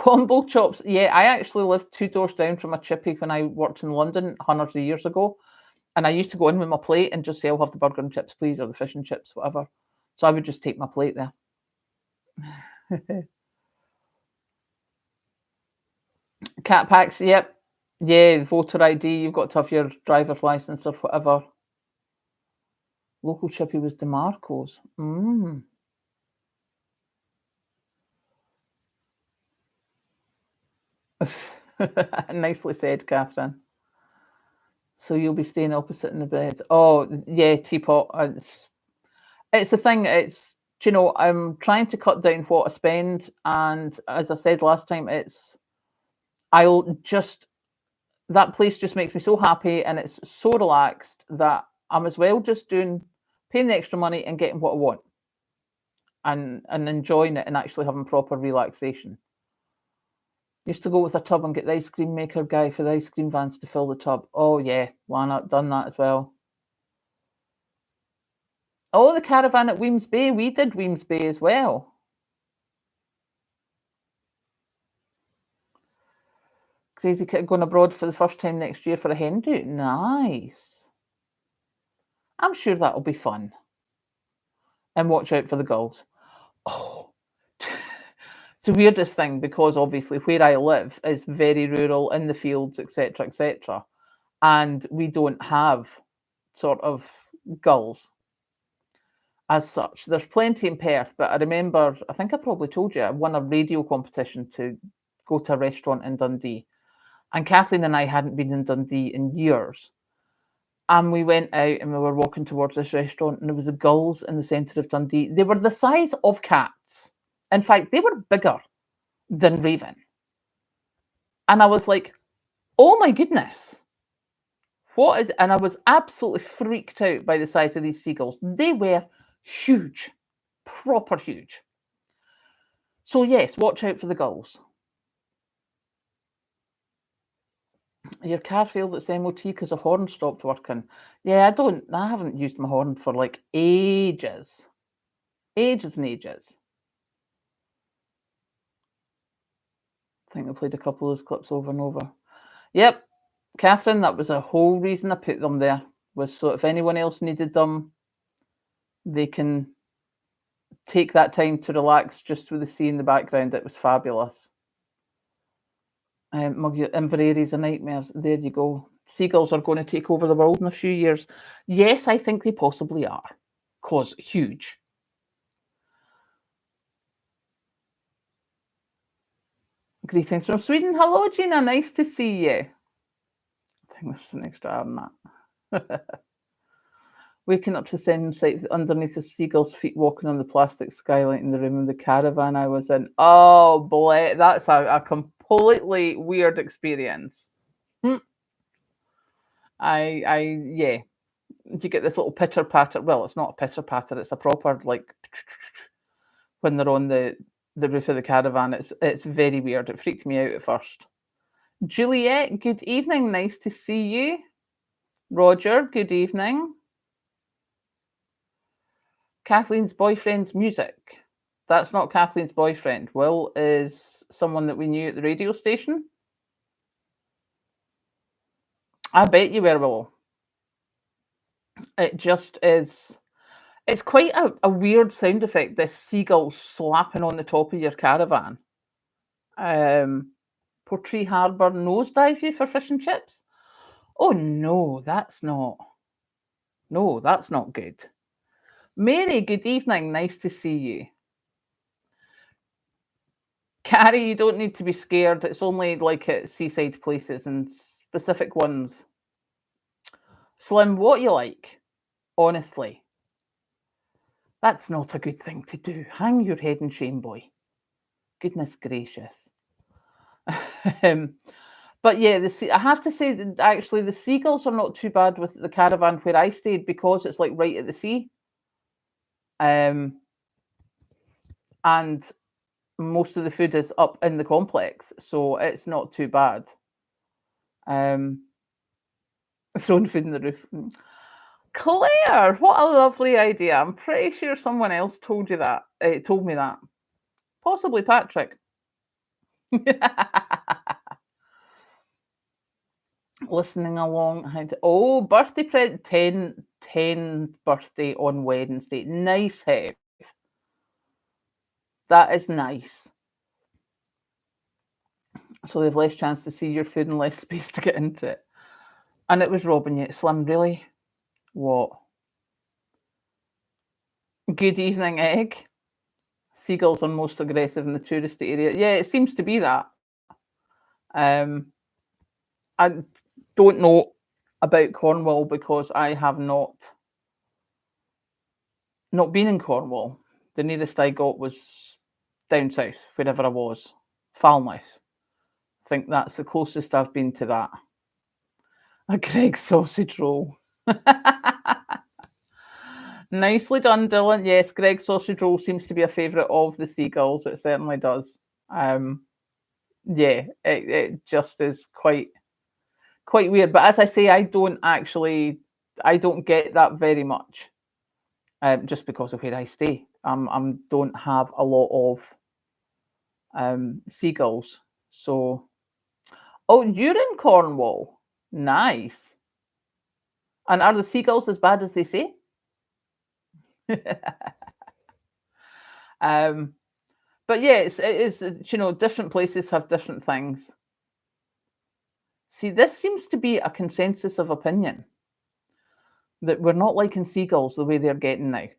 Womble chops. Yeah, I actually lived 2 doors down from a chippy when I worked in London hundreds of years ago. And I used to go in with my plate and just say, I'll have the burger and chips, please, or the fish and chips, whatever. So I would just take my plate there. Cat packs, yep. Yeah, voter ID, you've got to have your driver's license or whatever. Local chippy was DeMarco's. Nicely said, Catherine. So you'll be staying opposite in the bed. Oh, yeah, teapot. It's the thing. I'm trying to cut down what I spend, and as I said last time, I'll just that place just makes me so happy, and it's so relaxed that I'm as well just paying the extra money and getting what I want, and enjoying it and actually having proper relaxation. Used to go with a tub and get the ice cream maker guy for the ice cream vans to fill the tub. Oh yeah, why not? Done that as well. Oh, the caravan at Weems Bay. We did Weems Bay as well. Crazy Kit going abroad for the first time next year for a hen do. Nice. I'm sure that'll be fun. And watch out for the gulls. Oh, it's the weirdest thing because obviously where I live is very rural, in the fields, etc., etc., and we don't have sort of gulls as such. There's plenty in Perth, but I remember, I think I probably told you, I won a radio competition to go to a restaurant in Dundee. And Kathleen and I hadn't been in Dundee in years. And we went out and we were walking towards this restaurant, and there was the gulls in the centre of Dundee. They were the size of cats. In fact, they were bigger than Raven. And I was like, oh my goodness. And I was absolutely freaked out by the size of these seagulls. They were huge, proper huge. So yes, watch out for the gulls. Your car failed its MOT because the horn stopped working. Yeah, I haven't used my horn for like ages. Ages and ages. I think I played a couple of those clips over and over. Yep, Catherine, that was the whole reason I put them there, was so if anyone else needed them, they can take that time to relax just with the sea in the background. It was fabulous. Inverary is a nightmare. There you go. seagulls are going to take over the world in a few years. Yes, I think they possibly are. Cause huge. Greetings from Sweden. Hello, Gina. Nice to see you. I think this is an extra arm, that. Waking up to send sight underneath the seagull's feet walking on the plastic skylight in the room of the caravan I was in. Oh, boy, that's a completely weird experience. Hmm. Yeah. You get this little pitter patter. Well, it's not a pitter patter. It's a proper like when they're on the roof of the caravan. It's very weird. It freaked me out at first. Juliet, good evening. Nice to see you. Roger, good evening. Kathleen's boyfriend's music. That's not Kathleen's boyfriend. Will is someone that we knew at the radio station. I bet you were, Willow. It just is. It's quite a weird sound effect, this seagull slapping on the top of your caravan. Portree Harbour nosedive you for fish and chips? Oh no, that's not. No, that's not good. Mary, good evening. Nice to see you. Carrie, you don't need to be scared. It's only like at seaside places and specific ones. Slim, what you like? Honestly, that's not a good thing to do. Hang your head in shame, boy. Goodness gracious. But yeah, I have to say that actually the seagulls are not too bad with the caravan where I stayed because it's like right at the sea. And most of the food is up in the complex, so it's not too bad. Throwing food in the roof. Claire, what a lovely idea. I'm pretty sure someone else told you that. Told me that. Possibly Patrick. Listening along. Oh, birthday present 10th birthday on Wednesday. Nice, Hev. That is nice. So they have less chance to see your food and less space to get into it. And it was robbing you. Slim, really? What? Good evening, Egg. Seagulls are most aggressive in the touristy area. Yeah, it seems to be that. I don't know about Cornwall because I have not been in Cornwall. The nearest I got was down south, wherever I was, Falmouth. I think that's the closest I've been to that. A Greg sausage roll. Nicely done, Dylan. Yes, Greg sausage roll seems to be a favourite of the seagulls. It certainly does. Yeah, it just is quite weird. But as I say, I don't get that very much. Just because of where I stay. Don't have a lot of seagulls. So, oh, you're in Cornwall. Nice. And are the seagulls as bad as they say? But yeah, it is. Different places have different things. See, this seems to be a consensus of opinion that we're not liking seagulls the way they're getting now.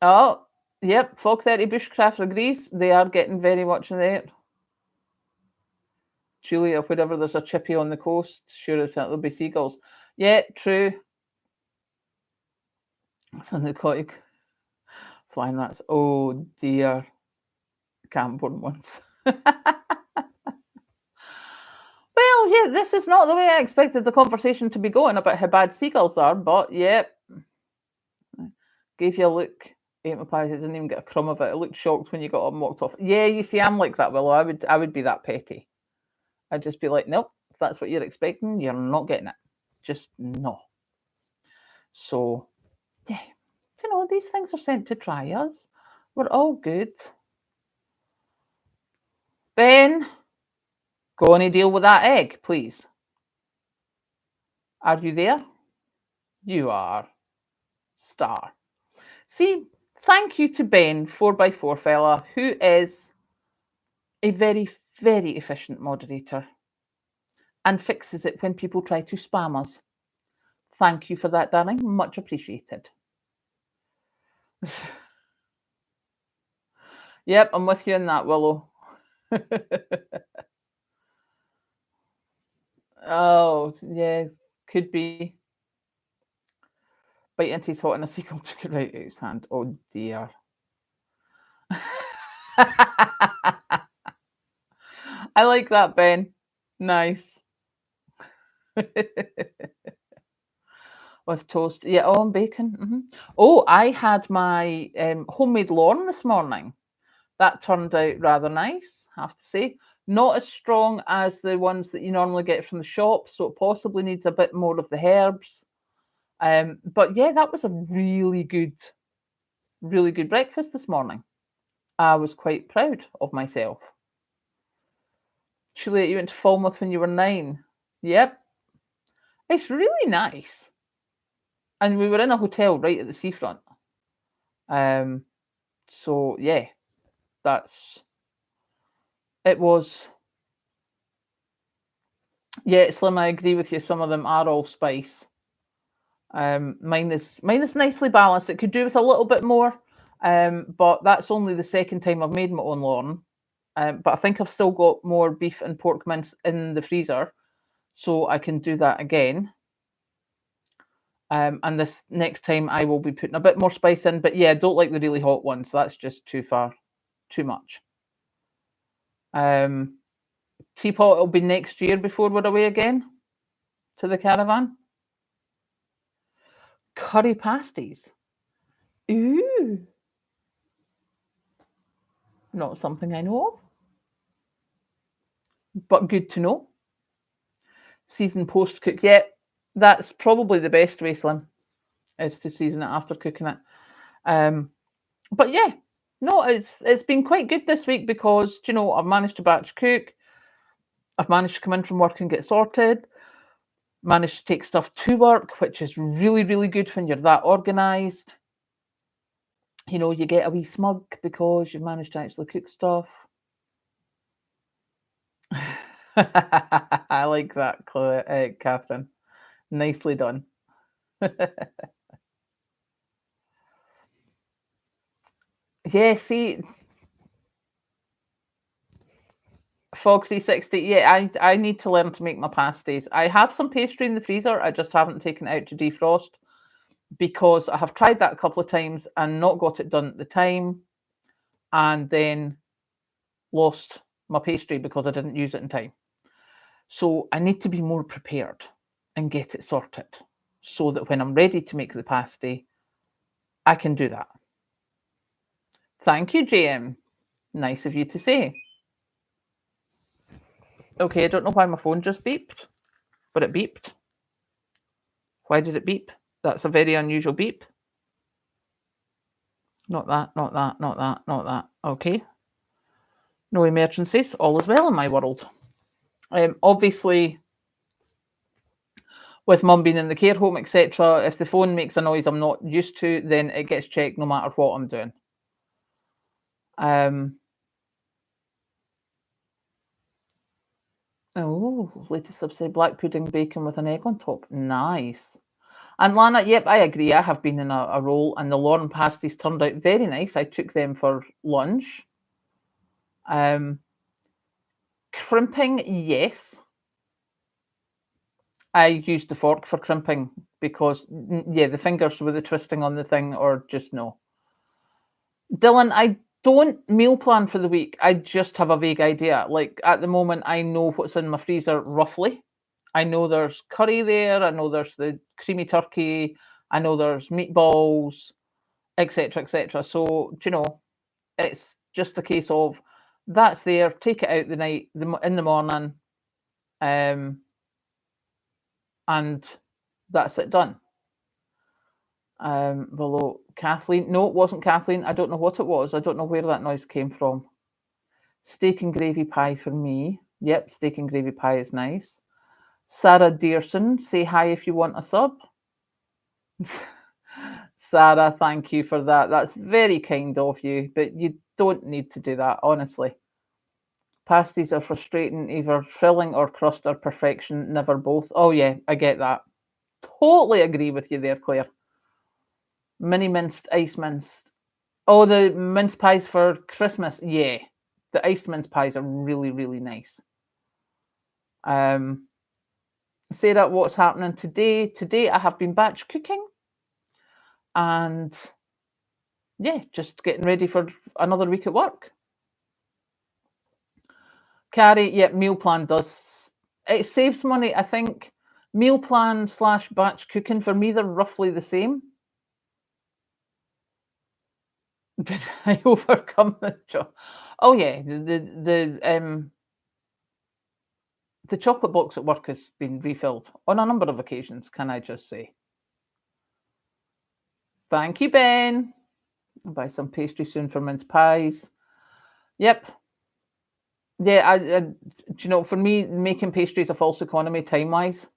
Oh, yep. Fog 30 Bushcraft agrees. They are getting very much in there. Julia, wherever there's a chippy on the coast, sure as hell there'll be seagulls. Yeah, true. Something aquatic flying rats. Oh dear. Camborne ones. Well, yeah, this is not the way I expected the conversation to be going about how bad seagulls are, but yeah. Gave you a look. Ate my pie, didn't even get a crumb of it. I looked shocked when you got up and walked off. Yeah, you see, I'm like that, Willow. I would be that petty. I'd just be like, nope, if that's what you're expecting, you're not getting it. Just no. So, yeah, these things are sent to try us. We're all good. Ben, go on and deal with that egg, please. Are you there? You are. Star. See, thank you to Ben, 4x4 fella, who is a very very efficient moderator and fixes it when people try to spam us. Thank you for that, darling. Much appreciated. Yep, I'm with you on that, Willow. Oh, yeah, could be. Bite into his hot and a seagull took it right out of his hand. Oh dear. I like that, Ben. Nice. With toast. Yeah, oh, and bacon. Oh, I had my homemade lawn this morning. That turned out rather nice, I have to say. Not as strong as the ones that you normally get from the shop, so it possibly needs a bit more of the herbs. But yeah, that was a really good breakfast this morning. I was quite proud of myself. Chile that you went to Falmouth when you were 9. Yep. It's really nice. And we were in a hotel right at the seafront. So yeah, it was. Yeah, Slim, I agree with you. Some of them are all spice. Mine is nicely balanced. It could do with a little bit more. But that's only the second time I've made my own lawn. But I think I've still got more beef and pork mince in the freezer, so I can do that again. And this next time I will be putting a bit more spice in. But yeah, I don't like the really hot ones. That's just too much. Teapot will be next year before we're away again to the caravan. Curry pasties. Ooh. Not something I know of, but good to know. Season post cook. Yeah, that's probably the best way, Slim, is to season it after cooking it. But yeah, no, it's been quite good this week because I've managed to batch cook. I've managed to come in from work and get sorted. Managed to take stuff to work, which is really, really good when you're that organised. You get a wee smug because you've managed to actually cook stuff. I like that, Catherine. Nicely done. Yeah, see, Fog 360. Yeah, I need to learn to make my pasties. I have some pastry in the freezer. I just haven't taken it out to defrost because I have tried that a couple of times and not got it done at the time, and then lost my pastry because I didn't use it in time. So I need to be more prepared and get it sorted so that when I'm ready to make the pasty, I can do that. Thank you, JM. Nice of you to say. Okay, I don't know why my phone just beeped, but it beeped. Why did it beep? That's a very unusual beep. Not that, not that, not that, not that. Okay. No emergencies. All is well in my world. Obviously, with mum being in the care home, etc., if the phone makes a noise I'm not used to, then it gets checked no matter what I'm doing. Oh, latest have said black pudding bacon with an egg on top. Nice. And Lana, yep, I agree. I have been in a role, and the lawn pasties turned out very nice. I took them for lunch. Crimping, yes. I used the fork for crimping because, yeah, the fingers with the twisting on the thing, or just no. Dylan, I don't meal plan for the week. I just have a vague idea. Like at the moment, I know what's in my freezer roughly. I know there's curry there. I know there's the creamy turkey. I know there's meatballs, etc., etc. So, it's just a case of that's there. Take it out the night, in the morning, and that's it done. Below Kathleen. No, it wasn't Kathleen. I don't know what it was. I don't know where that noise came from. Steak and gravy pie for me. Yep, steak and gravy pie is nice. Sarah Dearson, say hi if you want a sub. Sarah, thank you for that. That's very kind of you, but you don't need to do that, honestly. Pasties are frustrating, either filling or crust or perfection, never both. Oh yeah, I get that. Totally agree with you there, Claire. Mini minced, ice minced. Oh, the mince pies for Christmas. Yeah, the iced mince pies are really, really nice. Sarah, what's happening today? Today I have been batch cooking, and yeah, just getting ready for another week at work. Carrie, yeah, meal plan does. It saves money. I think meal plan slash batch cooking, for me, they're roughly the same. Did I overcome the job? Oh yeah, the chocolate box at work has been refilled on a number of occasions. Can I just say? Thank you, Ben. I'll buy some pastry soon for mince pies. Yep. Yeah, do you know, for me, making pastry is a false economy time-wise.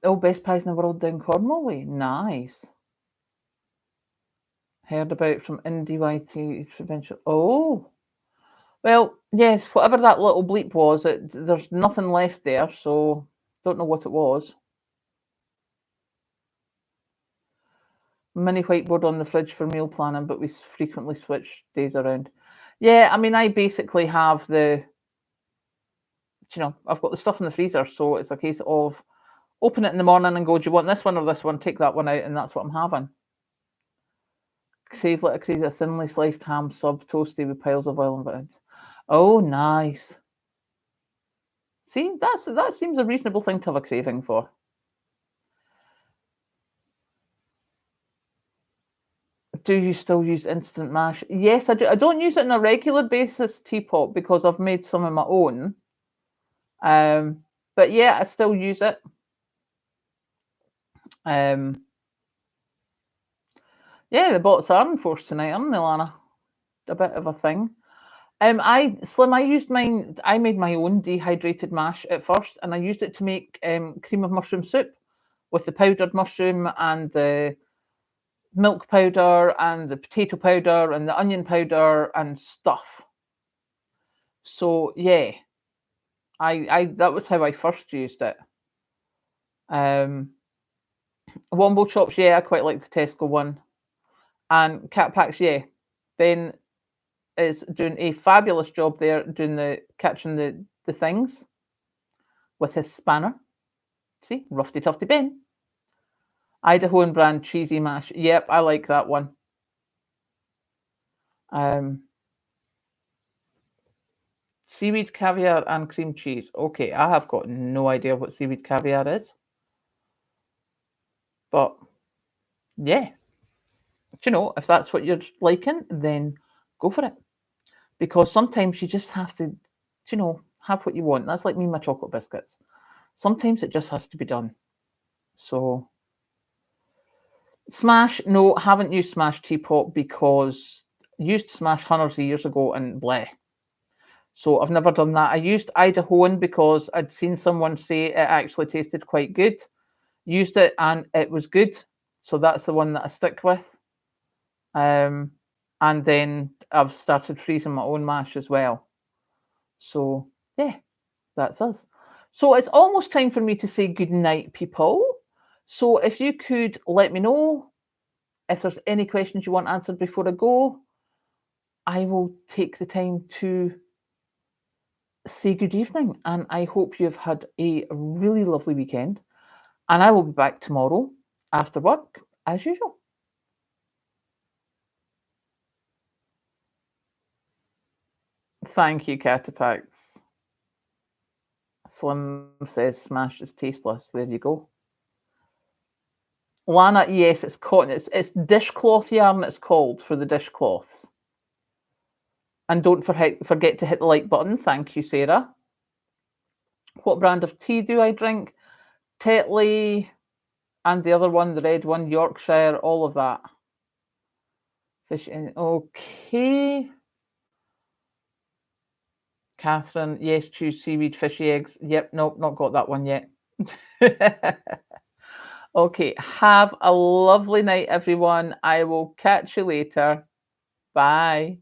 Oh, best pies in the world down Cornwall way. Nice. Heard about from NDYT Provincial. Oh, well, yes, whatever that little bleep was, there's nothing left there, so don't know what it was. Mini whiteboard on the fridge for meal planning, but we frequently switch days around. Yeah, I mean, I basically have I've got the stuff in the freezer, so it's a case of open it in the morning and go, do you want this one or this one? Take that one out, and that's what I'm having. Crave like a crazy, a thinly sliced ham sub, toasty with piles of oil and bread. Oh, nice. See, that seems a reasonable thing to have a craving for. Do you still use instant mash? Yes, I do. I don't use it on a regular basis, teapot, because I've made some of my own. But yeah, I still use it. Yeah, the bots are enforced tonight, aren't they, Lana? A bit of a thing. I used mine. I made my own dehydrated mash at first, and I used it to make cream of mushroom soup with the powdered mushroom and the milk powder and the potato powder and the onion powder and stuff. So yeah, I that was how I first used it. Wombo chops, yeah, I quite like the Tesco one, and cat packs, yeah. Ben is doing a fabulous job there, catching the things with his spanner. See, Rusty Tufty Ben. Idaho and brand cheesy mash. Yep, I like that one. Seaweed caviar and cream cheese. Okay, I have got no idea what seaweed caviar is. But yeah, if that's what you're liking, then go for it. Because sometimes you just have to, have what you want. That's like me and my chocolate biscuits. Sometimes it just has to be done. So Smash, no, haven't used Smash Teapot because I used Smash hundreds of years ago and bleh. So I've never done that. I used Idahoan because I'd seen someone say it actually tasted quite good. Used it and it was good. So that's the one that I stick with. And then I've started freezing my own mash as well. So yeah, that's us. So it's almost time for me to say good night, people. So if you could let me know if there's any questions you want answered before I go, I will take the time to say good evening. And I hope you've had a really lovely weekend. And I will be back tomorrow after work as usual. Thank you, Catapax. Slim says Smash is tasteless. There you go. Lana, yes, it's cotton. It's dishcloth yarn, it's called, for the dishcloths. And don't forget to hit the like button. Thank you, Sarah. What brand of tea do I drink? Tetley and the other one, the red one, Yorkshire, all of that. Fish in. Okay. Catherine, yes, choose seaweed, fishy eggs. Yep, nope, not got that one yet. Okay, have a lovely night, everyone. I will catch you later. Bye.